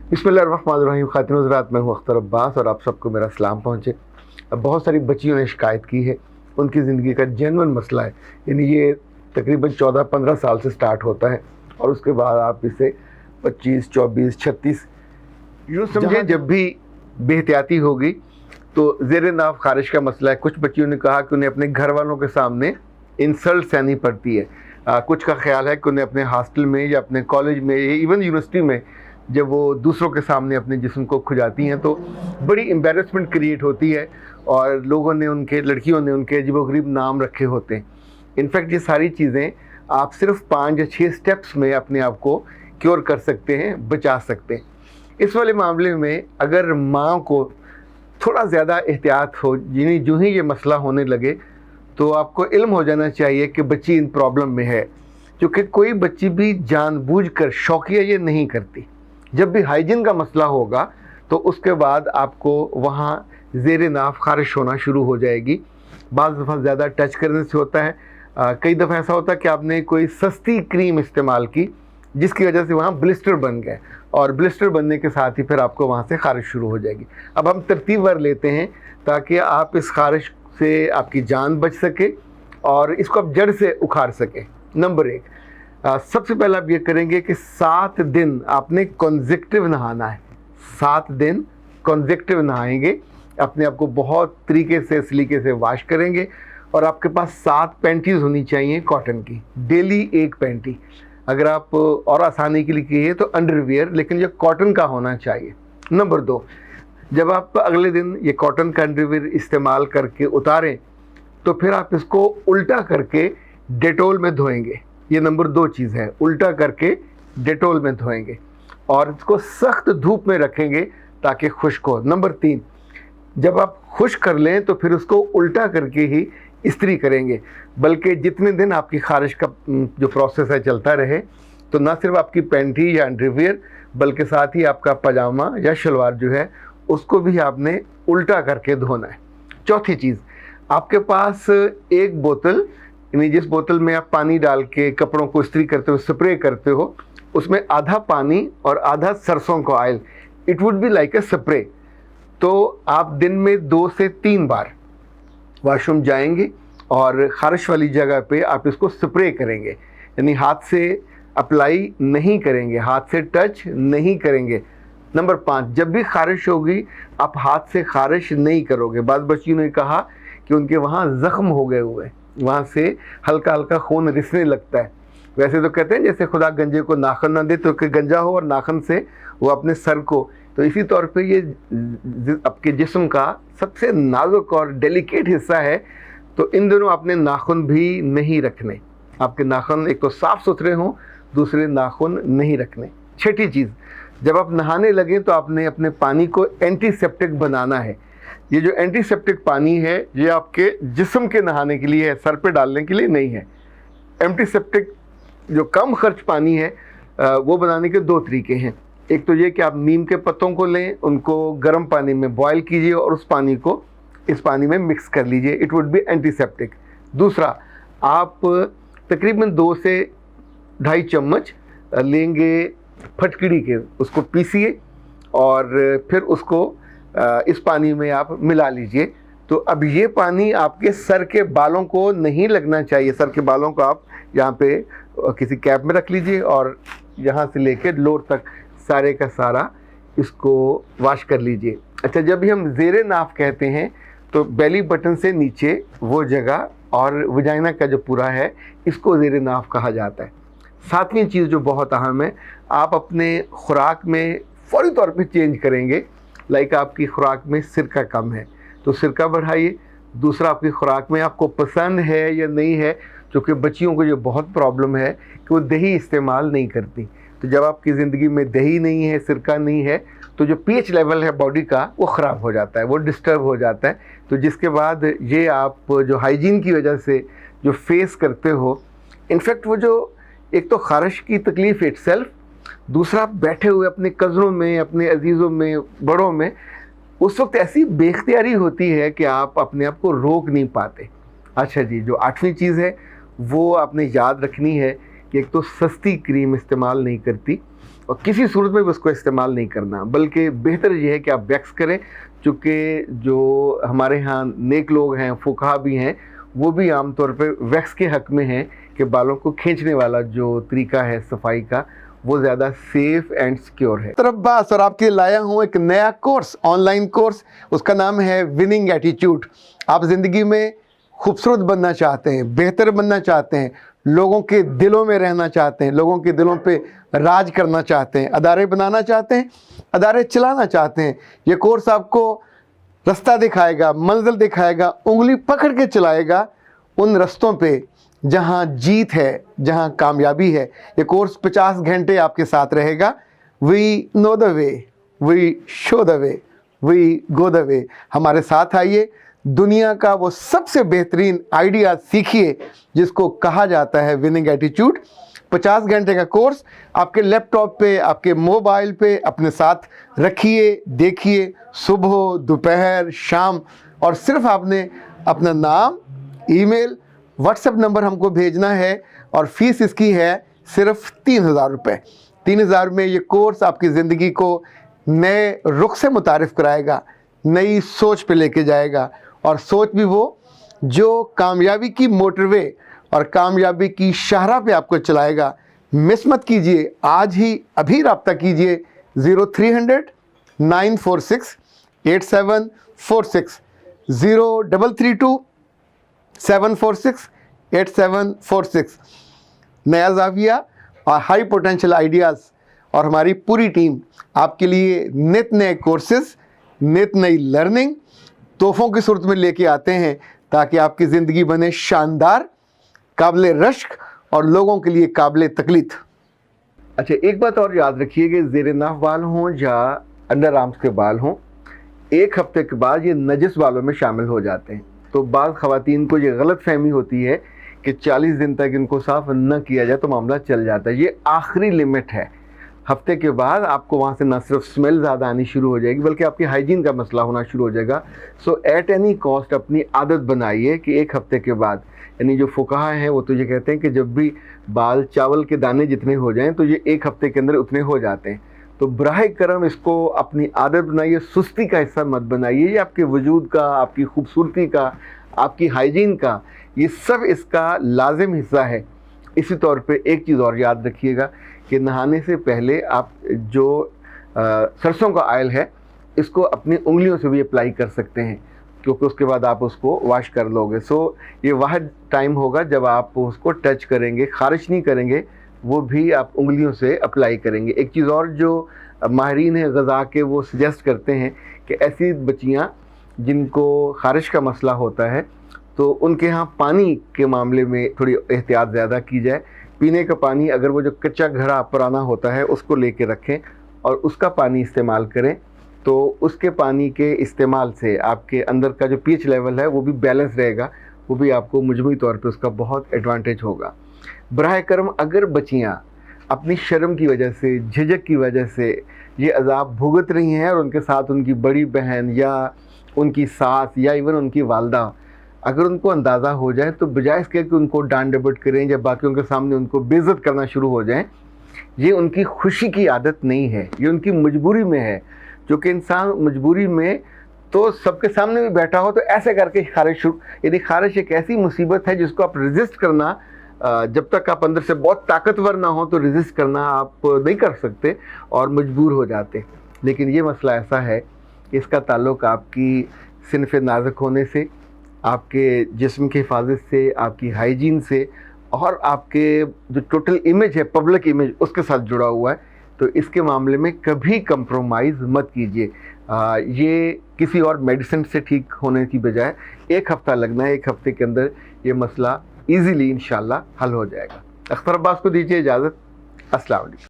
बिस्मिल्लाहिर्रहमानिर्रहीम। ख़ातिन हज़रात, मैं हूँ अख्तर अब्बास और आप सबको मेरा सलाम पहुँचे। अब बहुत सारी बच्चियों ने शिकायत की है, उनकी ज़िंदगी का जेन्युइन मसला है। यानी ये तकरीबन 14-15 साल से स्टार्ट होता है और उसके बाद आप इसे 25, 24, 36 यूँ समझे जब भी बेहतियाती होगी तो ज़ेरे नाफ खारिश का मसला है। कुछ बच्चियों ने कहा कि उन्हें अपने घर वालों के सामने इंसल्ट सहनी पड़ती है। कुछ का ख्याल है कि उन्हें अपने हॉस्टल में या अपने कॉलेज में या इवन यूनिवर्सिटी में जब वो दूसरों के सामने अपने जिस्म को खुजाती हैं तो बड़ी एम्बेरसमेंट क्रिएट होती है और लड़कियों ने उनके अजीबोगरीब नाम रखे होते हैं। इनफैक्ट ये सारी चीज़ें आप सिर्फ 5 या 6 स्टेप्स में अपने आप को क्योर कर सकते हैं, बचा सकते हैं। इस वाले मामले में अगर माँ को थोड़ा ज़्यादा एहतियात हो, यानी जो ही ये मसला होने लगे तो आपको इल्म हो जाना चाहिए कि बच्ची इन प्रॉब्लम में है, क्योंकि कोई बच्ची भी जानबूझकर शौकिया ये नहीं करती। जब भी हाइजीन का मसला होगा तो उसके बाद आपको वहाँ ज़ेरे नाफ खारिश होना शुरू हो जाएगी। बाज़ दफ़ा ज़्यादा टच करने से होता है, कई दफ़ा ऐसा होता है कि आपने कोई सस्ती क्रीम इस्तेमाल की जिसकी वजह से वहाँ ब्लिस्टर बन गए और ब्लिस्टर बनने के साथ ही फिर आपको वहाँ से खारिश शुरू हो जाएगी। अब हम तरतीबवार लेते हैं ताकि आप इस खारिश से आपकी जान बच सके और इसको आप जड़ से उखाड़ सकें। नंबर 1, सबसे पहले आप ये करेंगे कि 7 दिन आपने कॉन्सेक्टिव नहाना है। 7 दिन कॉन्सेक्टिव नहाएंगे, अपने आप को बहुत तरीके से सलीके से वॉश करेंगे और आपके पास 7 पैंटीज़ होनी चाहिए कॉटन की, डेली 1 पैंटी। अगर आप और आसानी के लिए कहिए तो अंडरवियर, लेकिन ये कॉटन का होना चाहिए। नंबर 2, जब आप अगले दिन ये कॉटन का अंडरवियर इस्तेमाल करके उतारें तो फिर आप इसको उल्टा करके डेटोल में धोएंगे। ये नंबर 2 चीज़ है, उल्टा करके डेटोल में धोएंगे और इसको सख्त धूप में रखेंगे ताकि खुश्क हो। नंबर 3, जब आप खुश्क कर लें तो फिर उसको उल्टा करके ही इस्त्री करेंगे, बल्कि जितने दिन आपकी खारिश का जो प्रोसेस है चलता रहे तो ना सिर्फ आपकी पैंटी या अंडरवियर बल्कि साथ ही आपका पजामा या शलवार जो है उसको भी आपने उल्टा करके धोना है। चौथी चीज़, आपके पास एक बोतल, यानी जिस बोतल में आप पानी डाल के कपड़ों को इस्त्री करते हो, स्प्रे करते हो, उसमें आधा पानी और आधा सरसों का oil, it would be like a spray. तो आप दिन में 2 से 3 बार वॉशरूम जाएंगे और खारिश वाली जगह पे आप इसको स्प्रे करेंगे, यानी हाथ से अप्लाई नहीं करेंगे, हाथ से टच नहीं करेंगे। नंबर 5, जब भी खारिश होगी आप हाथ से खारिश नहीं करोगे। बाद बच्चियों ने कहा कि उनके वहाँ ज़ख्म हो गए हुए, वहाँ से हल्का हल्का खून रिसने लगता है। वैसे तो कहते हैं जैसे खुदा गंजे को नाखन ना दे तो कि गंजा हो और नाखन से वो अपने सर को, तो इसी तौर पे ये आपके जिस्म का सबसे नाजुक और डेलिकेट हिस्सा है। तो इन दिनों आपने नाखून भी नहीं रखने, आपके नाखून एक तो साफ़ सुथरे हों, दूसरे नाखून नहीं रखने। छठी चीज़, जब आप नहाने लगें तो आपने अपने पानी को एंटीसेप्टिक बनाना है। ये जो एंटीसेप्टिक पानी है ये आपके जिस्म के नहाने के लिए है, सर पे डालने के लिए नहीं है। एंटीसेप्टिक जो कम खर्च पानी है वो बनाने के 2 तरीके हैं। एक तो ये कि आप नीम के पत्तों को लें, उनको गर्म पानी में बॉयल कीजिए और उस पानी को इस पानी में मिक्स कर लीजिए, इट वुड बी एंटीसेप्टिक। दूसरा, आप तकरीबन 2 से 2.5 चम्मच लेंगे फटकड़ी के, उसको पीसिए और फिर उसको इस पानी में आप मिला लीजिए। तो अब ये पानी आपके सर के बालों को नहीं लगना चाहिए। सर के बालों को आप यहाँ पे किसी कैप में रख लीजिए और यहाँ से लेके लोर तक सारे का सारा इसको वॉश कर लीजिए। अच्छा, जब भी हम ज़ेरे नाफ कहते हैं तो बेली बटन से नीचे वो जगह और वजाइना का जो पूरा है इसको ज़ेरे नाफ कहा जाता है। 7वीं चीज़ जो बहुत अहम है, आप अपने खुराक में फ़ौरी तौर पे चेंज करेंगे। लाइक आपकी खुराक में सिरका कम है तो सिरका बढ़ाइए। दूसरा, आपकी खुराक में आपको पसंद है या नहीं है, क्योंकि बच्चियों को जो बहुत प्रॉब्लम है कि वो दही इस्तेमाल नहीं करती। तो जब आपकी ज़िंदगी में दही नहीं है, सिरका नहीं है, तो जो पीएच लेवल है बॉडी का वो ख़राब हो जाता है, वो डिस्टर्ब हो जाता है। तो जिसके बाद ये आप जो हाइजीन की वजह से जो फेस करते हो, इनफैक्ट वो जो एक तो खारिश की तकलीफ़ इटसेल्फ, दूसरा बैठे हुए अपने कज़नों में, अपने अजीज़ों में, बड़ों में, उस वक्त ऐसी बेख्तियारी होती है कि आप अपने आप को रोक नहीं पाते। अच्छा जी, जो 8वीं चीज़ है वो आपने याद रखनी है कि एक तो सस्ती क्रीम इस्तेमाल नहीं करती, और किसी सूरत में भी उसको इस्तेमाल नहीं करना, बल्कि बेहतर ये है कि आप वैक्स करें। चूँकि जो हमारे यहाँ नेक लोग हैं, फुकहा भी हैं, वो भी आमतौर पर वैक्स के हक़ में हैं कि बालों को खींचने वाला जो तरीका है सफाई का, वो ज़्यादा सेफ एंड सिक्योर है। अब्बास और आपके लिए लाया हूँ एक नया कोर्स, ऑनलाइन कोर्स। उसका नाम है विनिंग एटीट्यूड। आप ज़िंदगी में खूबसूरत बनना चाहते हैं, बेहतर बनना चाहते हैं, लोगों के दिलों में रहना चाहते हैं, लोगों के दिलों पे राज करना चाहते हैं, अदारे बनाना चाहते हैं, अदारे चलाना चाहते हैं। ये कोर्स आपको रास्ता दिखाएगा, मंजिल दिखाएगा, उंगली पकड़ के चलाएगा उन रास्तों पे जहाँ जीत है, जहाँ कामयाबी है। ये कोर्स 50 घंटे आपके साथ रहेगा। We know the way, we show the way, we go the way. हमारे साथ आइए, दुनिया का वो सबसे बेहतरीन आइडिया सीखिए जिसको कहा जाता है विनिंग एटीट्यूड। 50 घंटे का कोर्स आपके लैपटॉप पे, आपके मोबाइल पे अपने साथ रखिए, देखिए, सुबह, दोपहर, शाम। और सिर्फ आपने अपना नाम, ईमेल, व्हाट्सएप नंबर हमको भेजना है और फीस इसकी है सिर्फ 3000 रुपये। 3000 में ये कोर्स आपकी ज़िंदगी को नए रुख से मुतारिफ़ कराएगा, नई सोच पे लेके जाएगा, और सोच भी वो जो कामयाबी की मोटरवे और कामयाबी की शाहराह पे आपको चलाएगा। मिस मत कीजिए, आज ही अभी रब्ता कीजिए 0300 946 8746 0332 746 8746। नया ज़ाविया और हाई पोटेंशियल आइडियाज़ और हमारी पूरी टीम आपके लिए नित नए कोर्सेज, नित नई लर्निंग तोहफ़ों की सूरत में लेके आते हैं, ताकि आपकी ज़िंदगी बने शानदार, काबिल रश्क और लोगों के लिए काबिल तकलीद। अच्छा, एक बात और याद रखिए कि ज़ेर नाफ बाल हों या अंडर आर्म्स के बाल हों, एक हफ्ते के बाद ये नजिस बालों में शामिल हो जाते हैं। तो बाज़ ख़वातीन को ये गलत फहमी होती है कि 40 दिन तक इनको साफ़ न किया जाए तो मामला चल जाता है। ये आखिरी लिमिट है। हफ्ते के बाद आपको वहाँ से न सिर्फ स्मेल ज़्यादा आनी शुरू हो जाएगी, बल्कि आपकी हाइजीन का मसला होना शुरू हो जाएगा। सो एट एनी कॉस्ट अपनी आदत बनाइए कि एक हफ्ते के बाद, यानी जो फुकहा हैं वो तो ये कहते हैं कि जब भी बाल चावल के दाने जितने हो जाएं तो ये एक हफ्ते के अंदर उतने हो जाते हैं। तो बराए करम इसको अपनी आदत बनाइए, सुस्ती का हिस्सा मत बनाइए। ये आपके वजूद का, आपकी खूबसूरती का, आपकी हाइजीन का, ये सब इसका लाजिम हिस्सा है। इसी तौर पे एक चीज़ और याद रखिएगा कि नहाने से पहले आप जो सरसों का ऑयल है इसको अपनी उंगलियों से भी अप्लाई कर सकते हैं, क्योंकि उसके बाद आप उसको वॉश कर लोगे। सो ये वाहिद टाइम होगा जब आप उसको टच करेंगे, ख़ारिश नहीं करेंगे, वो भी आप उंगलियों से अप्लाई करेंगे। एक चीज़ और जो माहिरीन है ग़ज़ा के, वो सजेस्ट करते हैं कि ऐसी बच्चियाँ जिनको ख़ारिश का मसला होता है तो उनके यहाँ पानी के मामले में थोड़ी एहतियात ज़्यादा की जाए। पीने का पानी अगर वो जो कच्चा घड़ा पुराना होता है उसको लेके रखें और उसका पानी इस्तेमाल करें, तो उसके पानी के इस्तेमाल से आपके अंदर का जो पीएच लेवल है वो भी बैलेंस रहेगा, वो भी आपको मजमूई तौर पे उसका बहुत एडवांटेज होगा। बराह करम अगर बच्चियाँ अपनी शर्म की वजह से, झिझक की वजह से ये अज़ाब भुगत रही हैं और उनके साथ उनकी बड़ी बहन या उनकी सास या इवन उनकी वालदा, अगर उनको अंदाज़ा हो जाए तो बजाय इसके कि उनको डांट डपट करें या बाकियों के सामने उनको बेइज्जत करना शुरू हो जाएं, ये उनकी खुशी की आदत नहीं है, ये उनकी मजबूरी में है। जो कि इंसान मजबूरी में तो सबके सामने भी बैठा हो तो ऐसे करके ख़ारिश शुरू, यानी ख़ारिश एक ऐसी मुसीबत है जिसको आप रेजिस्ट करना, जब तक आप अंदर से बहुत ताकतवर ना हो तो रेजिस्ट करना आप नहीं कर सकते और मजबूर हो जाते। लेकिन ये मसला ऐसा है कि इसका ताल्लुक़ आपकी सिनफ़ नाज़ुक होने से, आपके जिस्म की हिफाजत से, आपकी हाइजीन से और आपके जो टोटल इमेज है, पब्लिक इमेज, उसके साथ जुड़ा हुआ है। तो इसके मामले में कभी कंप्रोमाइज़ मत कीजिए। ये किसी और मेडिसिन से ठीक होने की बजाय एक हफ़्ता लगना है, एक हफ़्ते के अंदर ये मसला ईज़िली इंशाल्लाह हल हो जाएगा। अख्तर अब्बास को दीजिए इजाज़त। अस्सलाम वालेकुम।